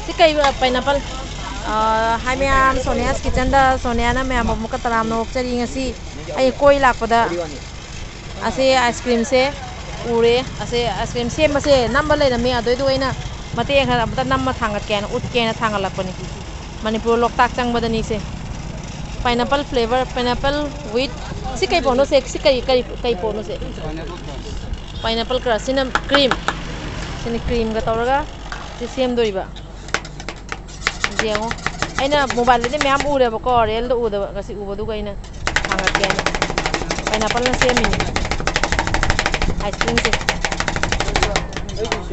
si kai pineapple hai ma'am Sonia's kitchen da Sonia na ma'am mo ka taram no chari ngasi ai koi lakpada ase ice cream se ure ase ice cream se ma se number le na me adoi doi na mate khara amta namma thangat ken ut ken thangal lakpani Manipur loktak chang badani se pineapple flavor pineapple with si kai pono se si kai pono se pineapple crush sina cream ga tawraga si sem doiba jengo aina mobile le me am ure ba ko real do uda gasi ubadu ga ina thangat ken pineapple na sem ni ice cream se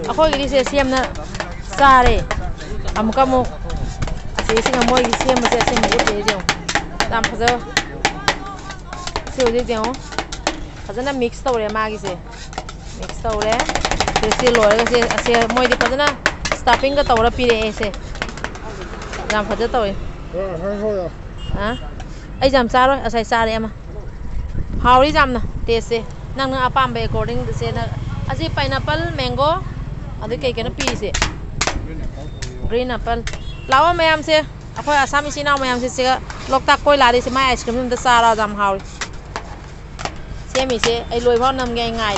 akhoi gi se sem na sare amuka mo ase singa moi gi sem se sem ge de jeng tam phaja se de jeng phajana mix tawre ma gi se mix tawre se lore ga se ase moi di phajana stuffing ga tawra pire se jam phaja tawre ha ai jam sa ro asai sa re ama hauri jam na taste se nang na apam be according se na asi pineapple mango adu kai kana pi se green apple lawa mayam se akhoi asam isina mayam se loktak koi la de se mai ice cream da sara jam hauri se mi se ai loi bhaw nam ngai ngai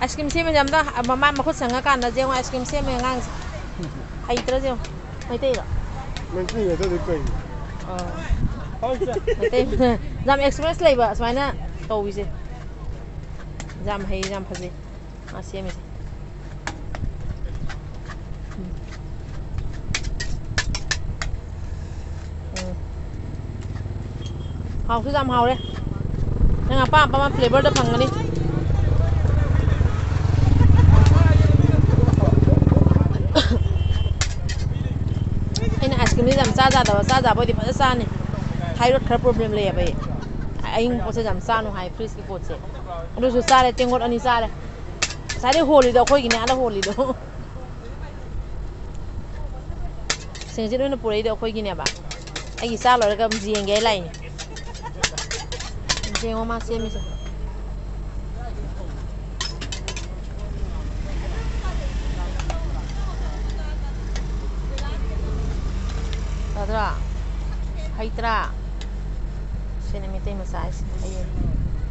ice cream se me jam da mama ma khut sanga kan da je ice cream se me ngang ai tra je mai te la man ki ya de kai mai te jam express lai ba smaina to wi se jam hai jam phaje a se me hào cứ làm hào đấy nên là pa flavor đó phẳng đi anh ice cream đi làm sa ra bởi vì phải sa này hai đốt khá problem lệ vậy anh có thể làm sa nó hai freeze cái cột sẽ nó số sa này tiếng ngọt anh sa này sa đấy hồ lì đâu khơi cái này là hồ lì đâu sinh chỉ nó bùi đâu khơi cái này bà anh cái sa rồi cái gì anh cái này Jengo masih bisa. Tadra, haitra. Sini minta massage. Ayo,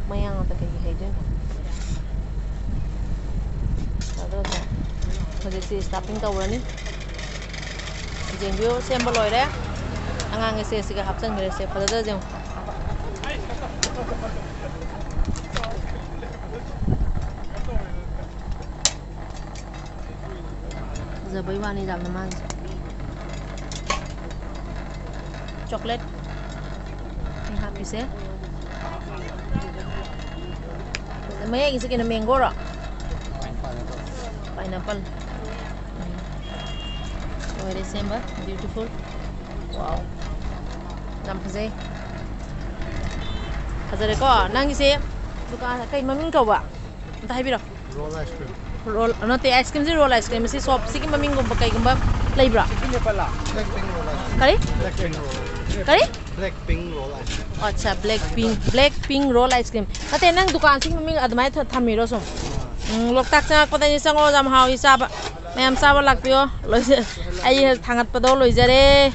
mayang untuk kayak gitu. Tadra, macam si stuffing tahu ni. Jengo sembal loy deh. Angang isi sih hapsan beres. Tadra jeng. Giờ bấy bao nhiêu giảm nó mang chocolate ini habis ya mấy anh sẽ kena mango rồi pineapple oh December beautiful wow làm gì giờ có năng gì bukan kayak maming kau ba entah biro roll ice cream roll nanti ice cream sih roll ice cream mesti shop sih maming kau pakai gamba lagi bro ini pala black pink roll ice cream kali black pink roll kali black pink roll ice cream अच्छा black pink roll ice cream nanti nang dukaan sih maming adamai thamiro som loktak cang pada ni sango jam hau hisab mayam sab lakpio loi ai thangat pado loi jare